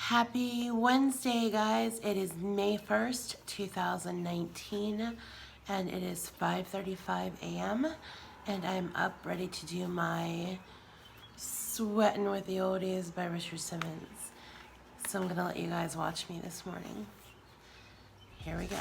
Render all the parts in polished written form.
Happy Wednesday, guys. It is May 1st, 2019, and it is 5:35 a.m. and I'm up ready to do my Sweatin' with the Oldies by Richard Simmons. So I'm going to let you guys watch me this morning. Here we go.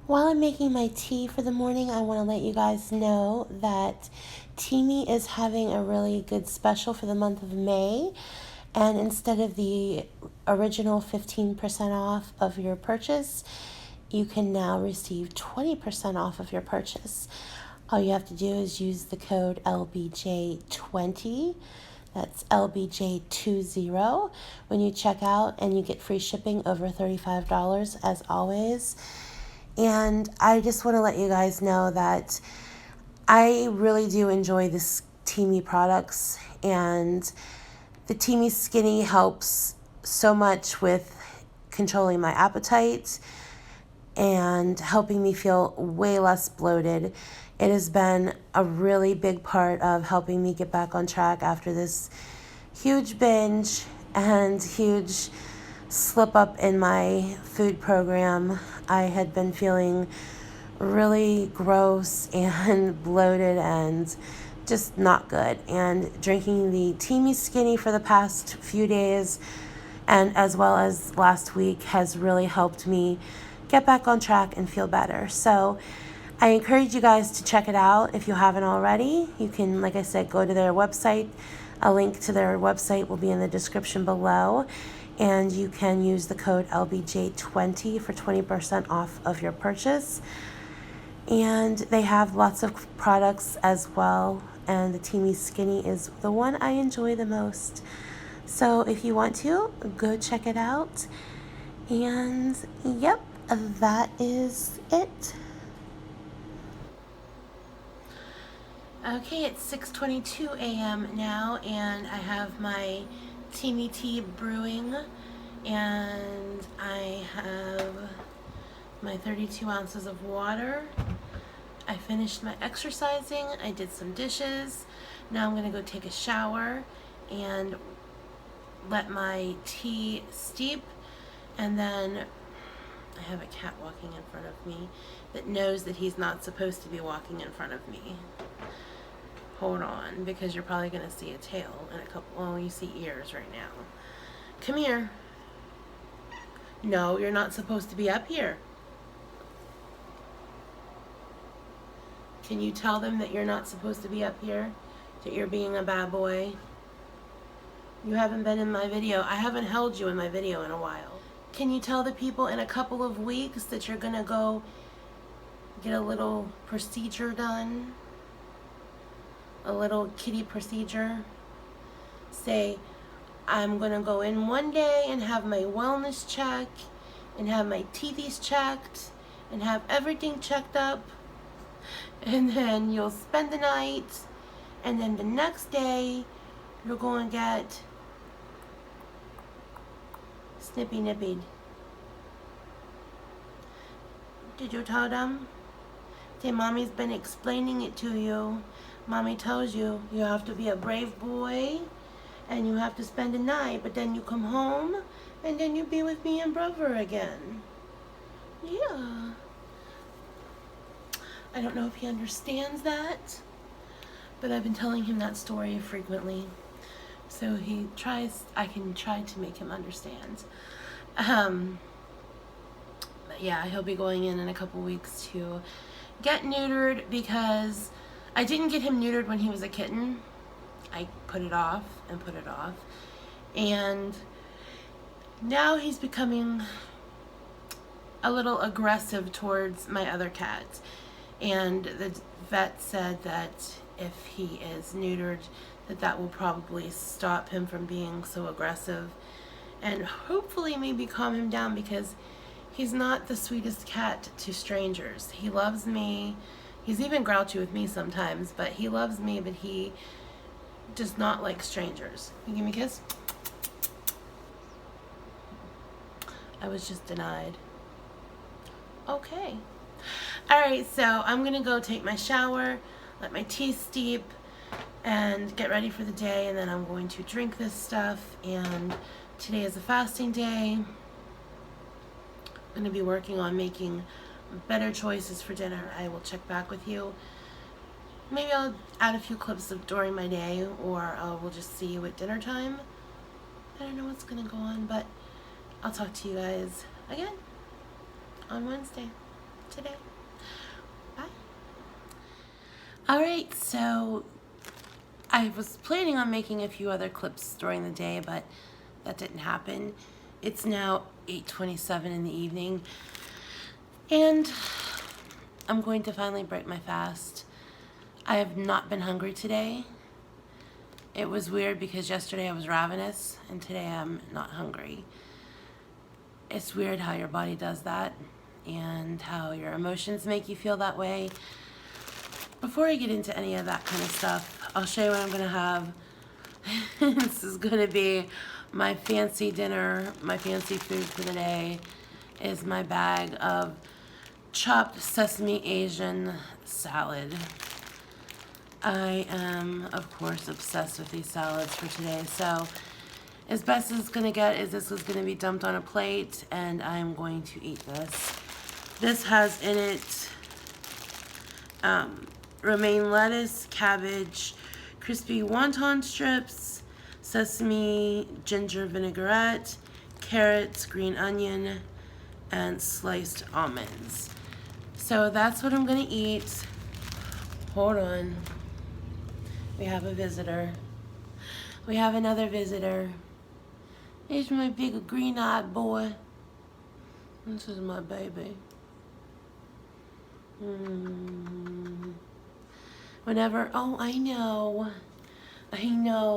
While I'm making my tea for the morning, I want to let you guys know that Teami is having a really good special for the month of May. And instead of the original 15% off of your purchase, you can now receive 20% off of your purchase. All you have to do is use the code LBJ20. That's LBJ20 when you check out, and you get free shipping over $35 as always. And I just want to let you guys know that I really do enjoy this Teami products, and the Teami Skinny helps so much with controlling my appetite and helping me feel way less bloated. It has been a really big part of helping me get back on track after this huge binge and huge slip up in my food program. I had been feeling really gross and bloated and just not good. And drinking the Teami Skinny for the past few days and as well as last week has really helped me get back on track and feel better. So I encourage you guys to check it out if you haven't already. You can, like I said, go to their website. A link to their website will be in the description below. And you can use the code LBJ20 for 20% off of your purchase. And they have lots of products as well. And the Teami Skinny is the one I enjoy the most. So if you want to, go check it out. And yep, that is it. Okay, it's 6:22 a.m. now, and I have my Teami tea brewing, and I have my 32 ounces of water. I finished my exercising, I did some dishes. Now I'm going to go take a shower and let my tea steep, and then I have a cat walking in front of me that knows that he's not supposed to be walking in front of me. Hold on, because you're probably going to see a tail in a couple, well, you see ears right now. Come here. No, you're not supposed to be up here. Can you tell them that you're not supposed to be up here? That you're being a bad boy? You haven't been in my video. I haven't held you in my video in a while. Can you tell the people in a couple of weeks that you're going to go get a little procedure done? A little kitty procedure. Say, I'm gonna go in one day and have my wellness check and have my teethies checked and have everything checked up and then you'll spend the night, and then the next day you're going to get snippy nippied. Did you tell them? Say, Mommy's been explaining it to you. Mommy tells you you have to be a brave boy and you have to spend the night, but then you come home and then you be with me and brother again. Yeah. I don't know if he understands that, but I've been telling him that story frequently. So I can try to make him understand. But yeah, he'll be going in a couple weeks to get neutered because I didn't get him neutered when he was a kitten. I put it off and put it off. And now he's becoming a little aggressive towards my other cat. And the vet said that if he is neutered, that will probably stop him from being so aggressive and hopefully maybe calm him down, because he's not the sweetest cat to strangers. He loves me. He's even grouchy with me sometimes, but he loves me, but he does not like strangers. You give me a kiss? I was just denied. Okay. Alright, so I'm going to go take my shower, let my tea steep, and get ready for the day, and then I'm going to drink this stuff. And today is a fasting day. I'm going to be working on making better choices for dinner. I will check back with you. Maybe I'll add a few clips of during my day, or we'll just see you at dinner time. I don't know what's going to go on, but I'll talk to you guys again on Wednesday today. Bye. Alright, so I was planning on making a few other clips during the day, but that didn't happen. It's now 8:27 in the evening, and I'm going to finally break my fast. I have not been hungry today. It was weird because yesterday I was ravenous, and today I'm not hungry. It's weird how your body does that, and how your emotions make you feel that way. Before I get into any of that kind of stuff, I'll show you what I'm going to have. This is going to be my fancy dinner. My fancy food for the day is my bag of chopped sesame Asian salad. I am, of course, obsessed with these salads for today. So as best as it's going to get is this is going to be dumped on a plate, and I'm going to eat this. This has in it romaine lettuce, cabbage, crispy wonton strips, sesame ginger vinaigrette, carrots, green onion, and sliced almonds. So that's what I'm going to eat. Hold on. We have a visitor. We have another visitor. Here's my big green-eyed boy. This is my baby. Whenever, oh, I know,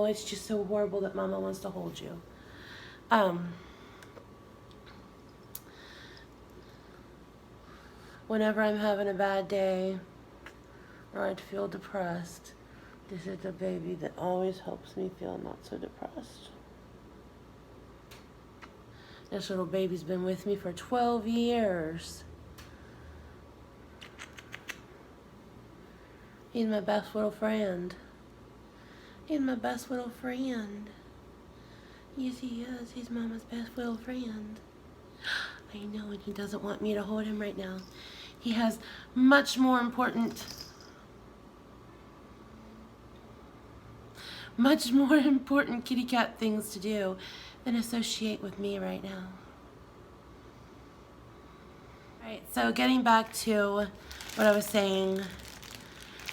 it's just so horrible that Mama wants to hold you. Whenever I'm having a bad day, or I'd feel depressed, this is the baby that always helps me feel not so depressed. This little baby's been with me for 12 years. He's my best little friend. He's my best little friend. Yes, he is. He's Mama's best little friend. I know, and he doesn't want me to hold him right now. He has much more important kitty cat things to do than associate with me right now. Alright, so getting back to what I was saying,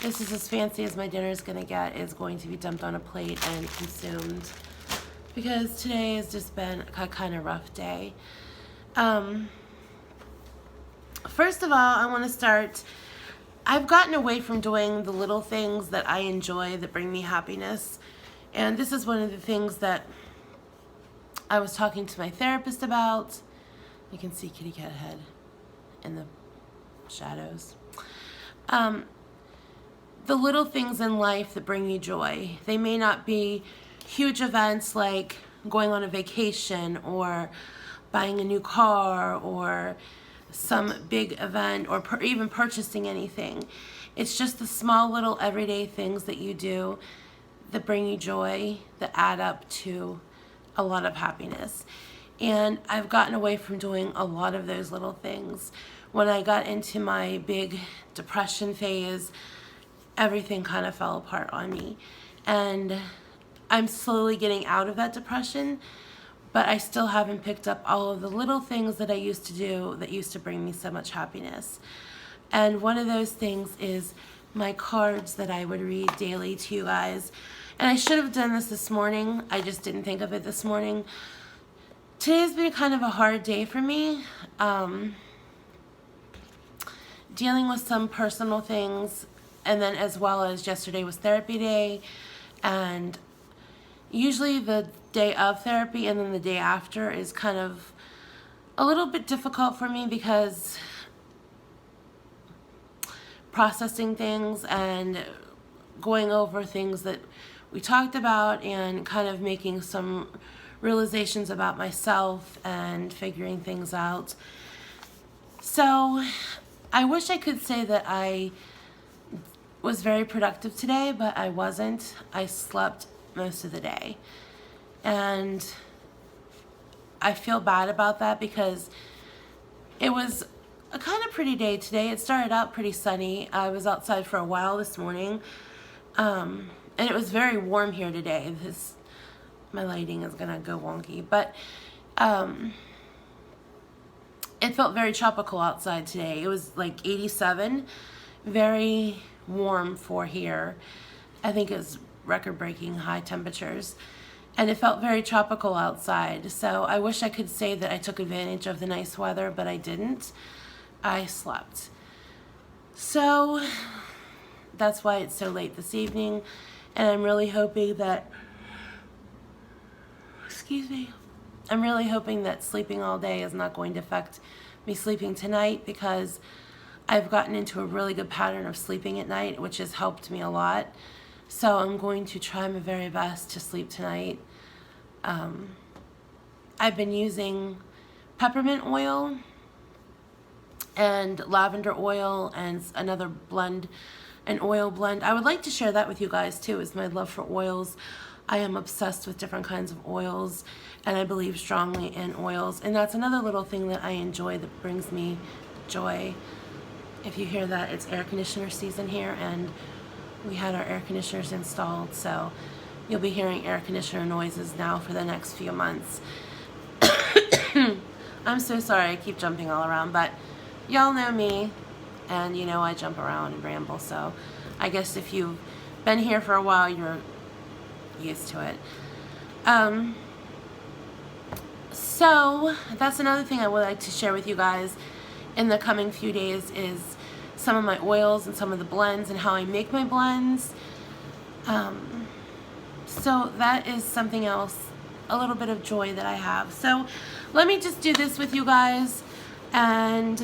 this is as fancy as my dinner is going to get. It's going to be dumped on a plate and consumed, because today has just been a kind of rough day. First of all, I want to start, I've gotten away from doing the little things that I enjoy that bring me happiness. And this is one of the things that I was talking to my therapist about. You can see kitty cat head in the shadows. the little things in life that bring you joy. They may not be huge events like going on a vacation or buying a new car or some big event or even purchasing anything. It's just the small little everyday things that you do that bring you joy, that add up to a lot of happiness. And I've gotten away from doing a lot of those little things. When I got into my big depression phase, everything kind of fell apart on me. And I'm slowly getting out of that depression, but I still haven't picked up all of the little things that I used to do that used to bring me so much happiness. And one of those things is my cards that I would read daily to you guys. And I should have done this morning. I just didn't think of it this morning. Today's been kind of a hard day for me. Dealing with some personal things, and then as well as yesterday was therapy day, and usually the day of therapy and then the day after is kind of a little bit difficult for me because processing things and going over things that we talked about and kind of making some realizations about myself and figuring things out. So I wish I could say that I was very productive today, but I wasn't. I slept most of the day. And I feel bad about that because it was a kind of pretty day today. It started out pretty sunny. I was outside for a while this morning. And it was very warm here today. My lighting is gonna go wonky, but it felt very tropical outside today. It was like 87, very warm for here. I think it was record-breaking high temperatures, and it felt very tropical outside. So I wish I could say that I took advantage of the nice weather, but I didn't. I slept. So that's why it's so late this evening, and I'm really hoping that, I'm really hoping that sleeping all day is not going to affect me sleeping tonight, because I've gotten into a really good pattern of sleeping at night, which has helped me a lot. So I'm going to try my very best to sleep tonight. I've been using peppermint oil and lavender oil and another blend, an oil blend. I would like to share that with you guys too, is my love for oils. I am obsessed with different kinds of oils, and I believe strongly in oils. And that's another little thing that I enjoy that brings me joy. If you hear that, it's air conditioner season here, and we had our air conditioners installed, so you'll be hearing air conditioner noises now for the next few months. I'm so sorry I keep jumping all around, but y'all know me, and you know I jump around and ramble, so I guess if you've been here for a while, you're used to it. So that's another thing I would like to share with you guys in the coming few days, is some of my oils and some of the blends and how I make my blends. So that is something else, a little bit of joy that I have. So let me just do this with you guys and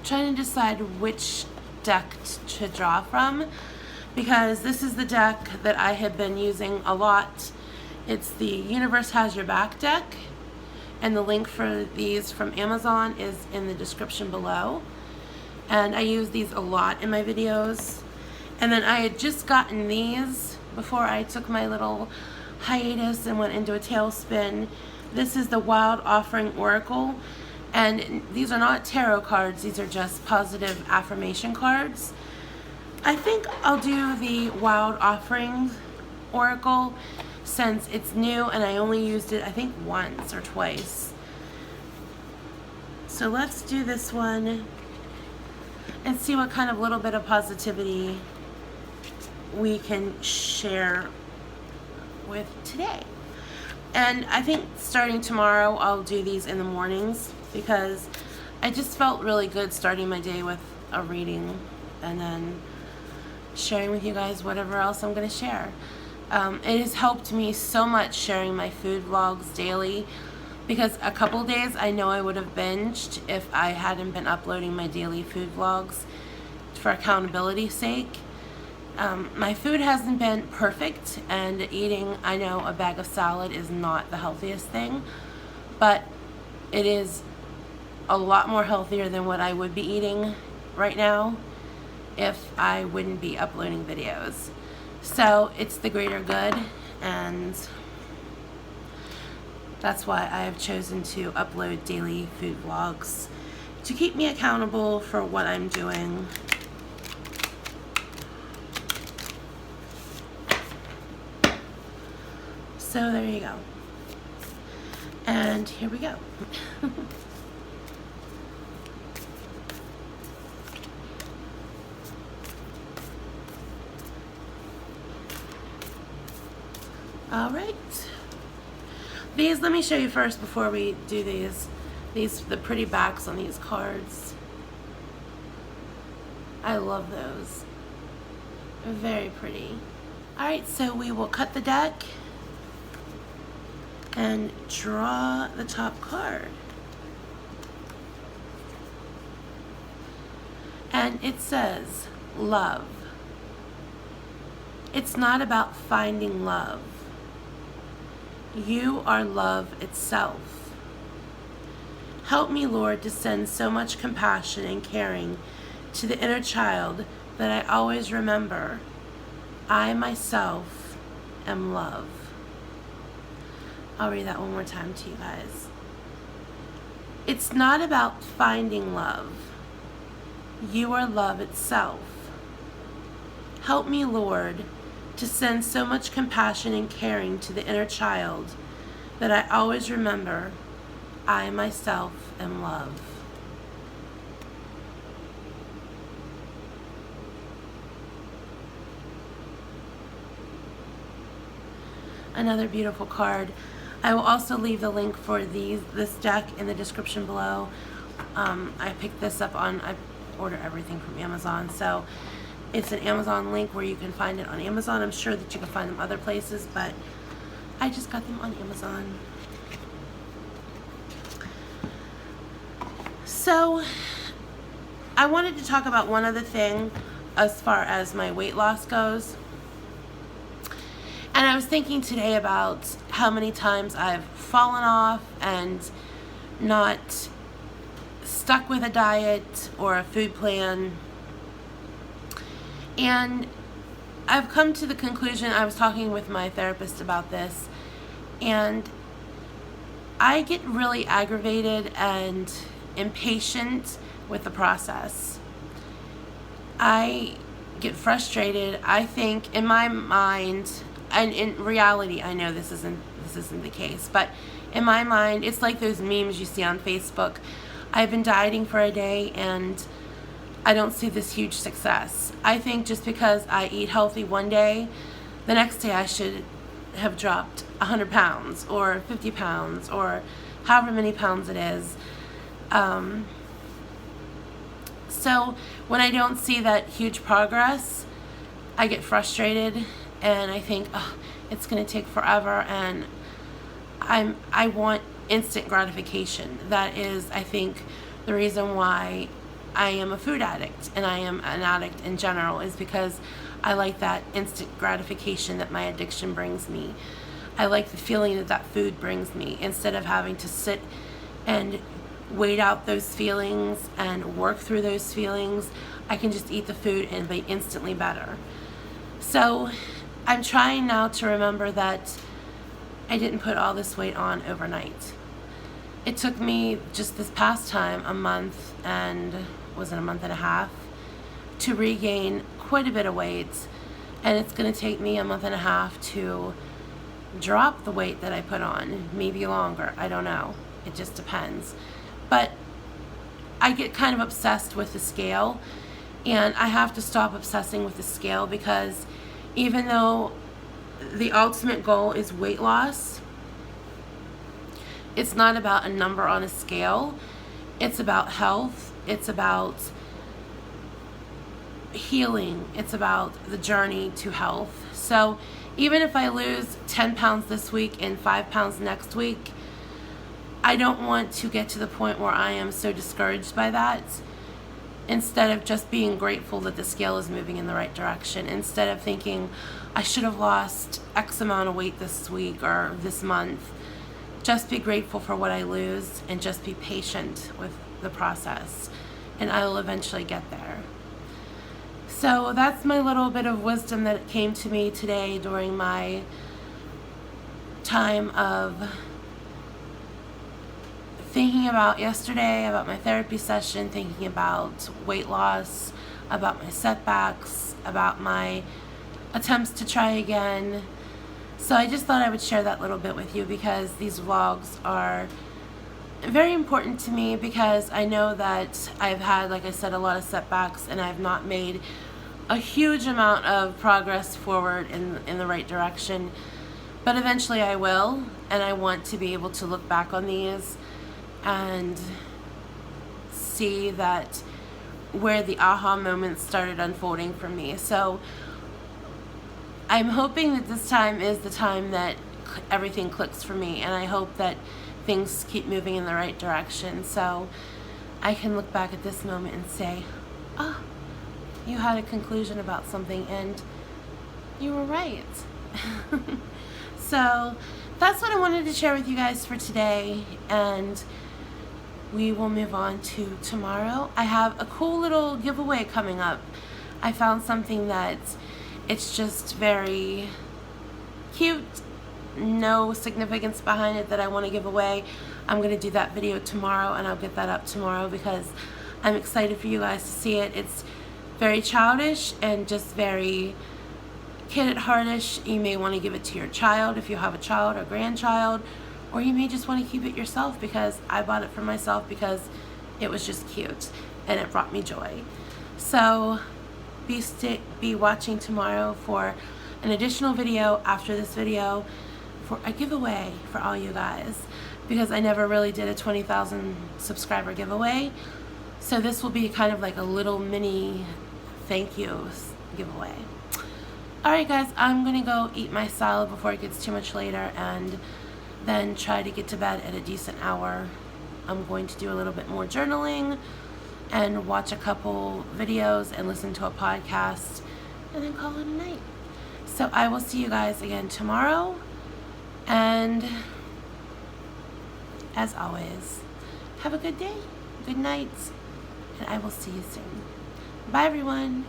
trying to decide which deck to draw from, because this is the deck that I have been using a lot. It's the Universe Has Your Back deck, and the link for these from Amazon is in the description below. And I use these a lot in my videos. And then I had just gotten these before I took my little hiatus and went into a tailspin. This is the Wild Offering Oracle, and these are not tarot cards, these are just positive affirmation cards. I think I'll do the Wild Offering Oracle since it's new and I only used it I think once or twice. So let's do this one and see what kind of little bit of positivity we can share with today. And I think starting tomorrow I'll do these in the mornings, because I just felt really good starting my day with a reading and then sharing with you guys whatever else I'm going to share. It has helped me so much sharing my food vlogs daily, because a couple days I know I would have binged if I hadn't been uploading my daily food vlogs for accountability's sake. My food hasn't been perfect, and eating, I know a bag of salad is not the healthiest thing, but it is a lot more healthier than what I would be eating right now if I wouldn't be uploading videos. So it's the greater good, and that's why I have chosen to upload daily food vlogs to keep me accountable for what I'm doing. So there you go. And here we go. All right. These, let me show you first before we do these. The pretty backs on these cards. I love those. Very pretty. All right, so we will cut the deck and draw the top card. And it says, love. It's not about finding love. You are love itself. Help me, Lord, to send so much compassion and caring to the inner child that I always remember I myself am love. I'll read that one more time to you guys. It's not about finding love. You are love itself. Help me, Lord, to send so much compassion and caring to the inner child that I always remember I myself am love. Another beautiful card. I will also leave the link for this deck in the description below. I picked this up I order everything from Amazon, so it's an Amazon link where you can find it on Amazon. I'm sure that you can find them other places, but I just got them on Amazon. So I wanted to talk about one other thing as far as my weight loss goes. And I was thinking today about how many times I've fallen off and not stuck with a diet or a food plan. And I've come to the conclusion, I was talking with my therapist about this, and I get really aggravated and impatient with the process. I get frustrated. I think in my mind, and in reality, I know this isn't the case, but in my mind, it's like those memes you see on Facebook. I've been dieting for a day and I don't see this huge success. I think just because I eat healthy one day, the next day I should have dropped 100 pounds or 50 pounds or however many pounds it is. So when I don't see that huge progress, I get frustrated and I think, oh, it's going to take forever, and I want instant gratification. That is, I think, the reason why I am a food addict and I am an addict in general, is because I like that instant gratification that my addiction brings me. I like the feeling that food brings me, instead of having to sit and wait out those feelings and work through those feelings. I can just eat the food and be instantly better. So I'm trying now to remember that I didn't put all this weight on overnight. It took me just this past time a month, and was it a month and a half, to regain quite a bit of weight, and it's going to take me a month and a half to drop the weight that I put on, maybe longer, I don't know, it just depends. But I get kind of obsessed with the scale, and I have to stop obsessing with the scale, because even though the ultimate goal is weight loss, it's not about a number on a scale. It's about health. It's about healing. It's about the journey to health. So even if I lose 10 pounds this week and 5 pounds next week, I don't want to get to the point where I am so discouraged by that instead of just being grateful that the scale is moving in the right direction, instead of thinking I should have lost X amount of weight this week or this month. Just be grateful for what I lose and just be patient with the process, and I will eventually get there. So that's my little bit of wisdom that came to me today during my time of thinking about yesterday, about my therapy session, thinking about weight loss, about my setbacks, about my attempts to try again. So I just thought I would share that little bit with you because these vlogs are very important to me, because I know that I've had, like I said, a lot of setbacks, and I've not made a huge amount of progress forward in the right direction. But eventually I will, and I want to be able to look back on these and see that where the aha moments started unfolding for me. So I'm hoping that this time is the time that everything clicks for me, and I hope that things keep moving in the right direction, so I can look back at this moment and say, ah, you had a conclusion about something and you were right. So that's what I wanted to share with you guys for today, and we will move on to tomorrow. I have a cool little giveaway coming up. I found something that it's just very cute, no significance behind it, that I want to give away. I'm going to do that video tomorrow, and I'll get that up tomorrow because I'm excited for you guys to see it. It's very childish and just very kid at heartish. You may want to give it to your child if you have a child or grandchild, or you may just want to keep it yourself, because I bought it for myself because it was just cute and it brought me joy. So be watching tomorrow for an additional video after this video for a giveaway for all you guys, because I never really did a 20,000 subscriber giveaway. So this will be kind of like a little mini thank yous giveaway. Alright guys, I'm gonna go eat my salad before it gets too much later, and then try to get to bed at a decent hour. I'm going to do a little bit more journaling and watch a couple videos and listen to a podcast, and then call it a night. So I will see you guys again tomorrow, and as always, have a good day, good night, and I will see you soon. Bye everyone.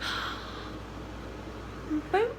Boop.